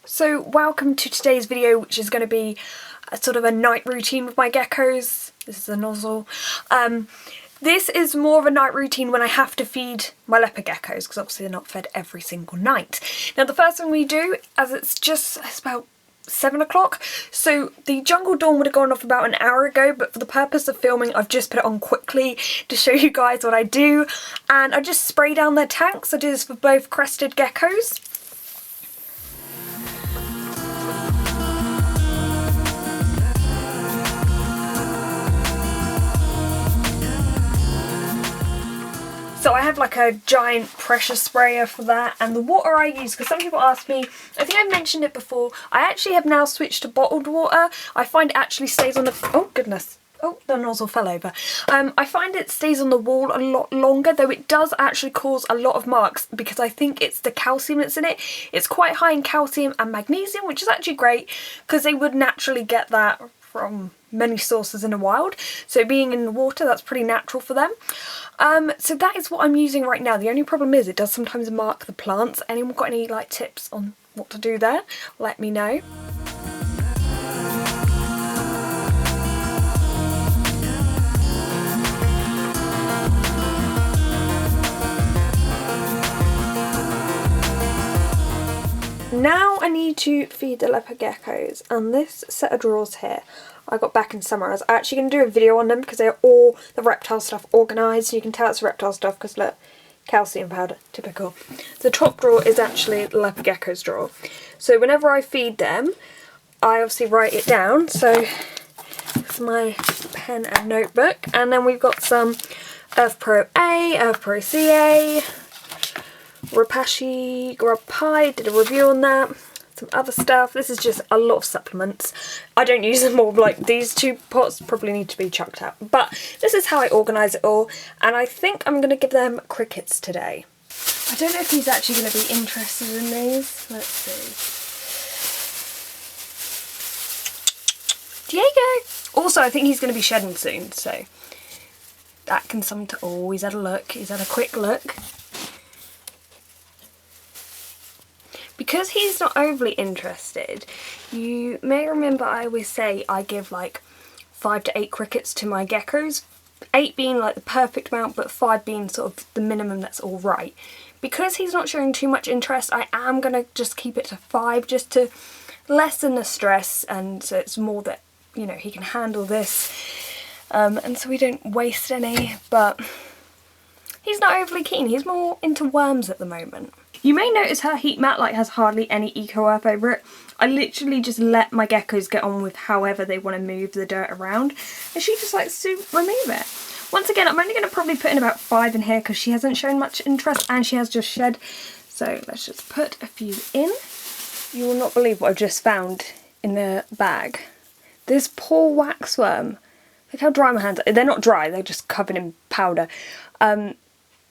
So welcome to today's video, which is going to be a sort of a night routine with my geckos. This is a nozzle. This is more of a night routine when I have to feed my leopard geckos, because obviously they're not fed every single night. Now the first thing we do, as it's about 7 o'clock, so the jungle dawn would have gone off about an hour ago, but for the purpose of filming I've just put it on quickly to show you guys what I do, and I just spray down their tanks. I do this for both crested geckos. So I have like a giant pressure sprayer for that, and the water I use, because some people ask me, I think I've mentioned it before, I actually have now switched to bottled water. I find it actually stays on the, oh goodness, oh the nozzle fell over. I find it stays on the wall a lot longer, though it does actually cause a lot of marks because I think it's the calcium that's in it. It's quite high in calcium and magnesium, which is actually great because they would naturally get that from many sources in the wild, so being in the water, that's pretty natural for them. So that is what I'm using right now. The only problem is it does sometimes mark the plants. Anyone got any like tips on what to do there? Let me know. Now I need to feed the leopard geckos, and this set of drawers here I got back in summer. I was actually going to do a video on them because they're all the reptile stuff organised. You can tell it's reptile stuff because look, calcium powder, typical. The top drawer is actually the leopard gecko's drawer. So whenever I feed them, I obviously write it down. So it's my pen and notebook, and then we've got some Earth Pro A, Earth Pro CA, Rapashi Grub Pie, did a review on that. Some other stuff. This is just a lot of supplements. I don't use them all, like these two pots probably need to be chucked out. But this is how I organise it all, and I think I'm going to give them crickets today. I don't know if he's actually going to be interested in these. Let's see. Diego! Also, I think he's going to be shedding soon, so that can something to... Oh, he's had a look. He's had a quick look. Because he's not overly interested, you may remember I always say I give like 5 to 8 crickets to my geckos, 8 being like the perfect amount but 5 being sort of the minimum that's alright. Because he's not showing too much interest, I am going to just keep it to 5 just to lessen the stress, and so it's more that, you know, he can handle this, and so we don't waste any, but he's not overly keen. He's more into worms at the moment. You may notice her heat mat like has hardly any eco earth over it. I literally just let my geckos get on with however they want to move the dirt around, and she just likes to remove it. Once again, I'm only going to probably put in about 5 in here because she hasn't shown much interest and she has just shed. So let's just put a few in. You will not believe what I've just found in the bag. This poor waxworm. Look how dry my hands are. They're not dry, they're just covered in powder.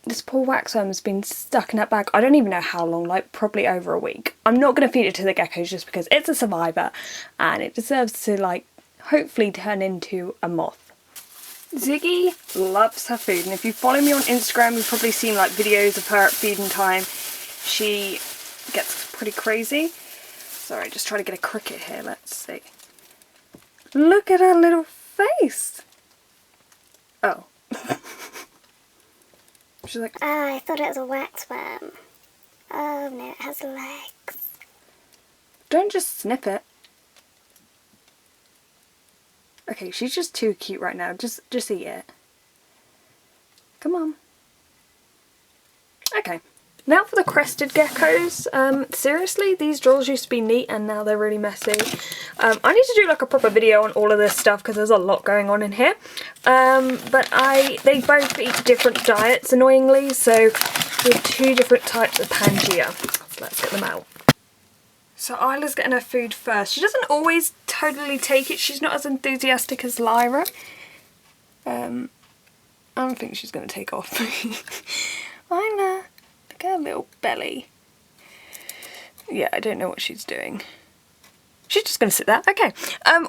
This poor waxworm has been stuck in that bag, I don't even know how long, like probably over a week. I'm not going to feed it to the geckos just because it's a survivor and it deserves to like hopefully turn into a moth. Ziggy loves her food, and if you follow me on Instagram you've probably seen like videos of her at feeding time. She gets pretty crazy. Sorry, just trying to get a cricket here, let's see. Look at her little face! Oh. She's like, oh, I thought it was a waxworm. Oh no, it has legs. Don't just snip it. Okay, she's just too cute right now. Just eat it. Come on. Okay. Now for the crested geckos. Seriously, these drawers used to be neat and now they're really messy. I need to do like a proper video on all of this stuff because there's a lot going on in here. But they both eat different diets, annoyingly, so we have 2 different types of Pangea. So let's get them out. So Isla's getting her food first. She doesn't always totally take it. She's not as enthusiastic as Lyra. I don't think she's going to take off. Isla. Look at her little belly. Yeah, I don't know what she's doing. She's just going to sit there. Okay.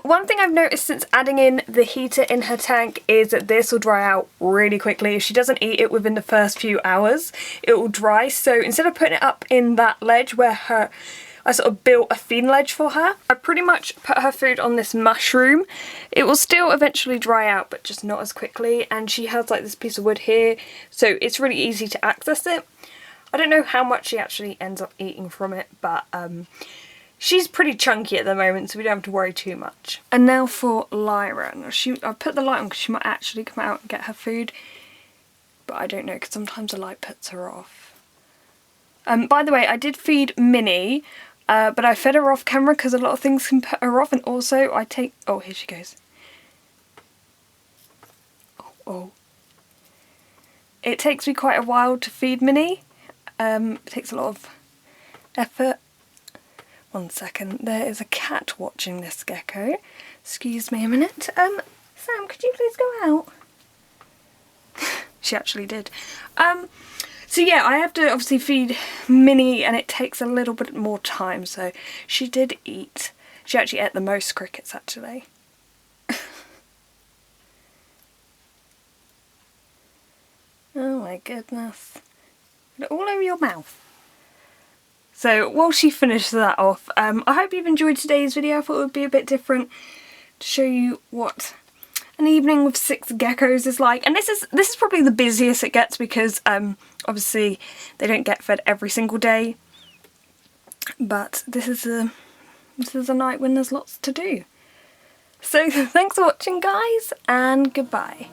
One thing I've noticed since adding in the heater in her tank is that this will dry out really quickly. If she doesn't eat it within the first few hours, it will dry. So instead of putting it up in that ledge where her I sort of built a feed ledge for her. I pretty much put her food on this mushroom. It will still eventually dry out, but just not as quickly. And she has like this piece of wood here, so it's really easy to access it. I don't know how much she actually ends up eating from it, but she's pretty chunky at the moment, so we don't have to worry too much. And now for Lyra. Now I put the light on because she might actually come out and get her food, but I don't know because sometimes the light puts her off. By the way, I did feed Minnie, but I fed her off camera because a lot of things can put her off, and also I take... Oh, here she goes. Oh. It takes me quite a while to feed Minnie. It takes a lot of effort. One second, there is a cat watching this gecko. Excuse me a minute. Sam, could you please go out? She actually did. So yeah, I have to obviously feed Minnie and it takes a little bit more time, so she did eat. She actually ate the most crickets actually. Oh my goodness. All over your mouth. So while she finished that off, I hope you've enjoyed today's video. I thought it would be a bit different to show you what an evening with 6 geckos is like. And this is probably the busiest it gets because obviously they don't get fed every single day. But this is a night when there's lots to do. So thanks for watching guys, and goodbye.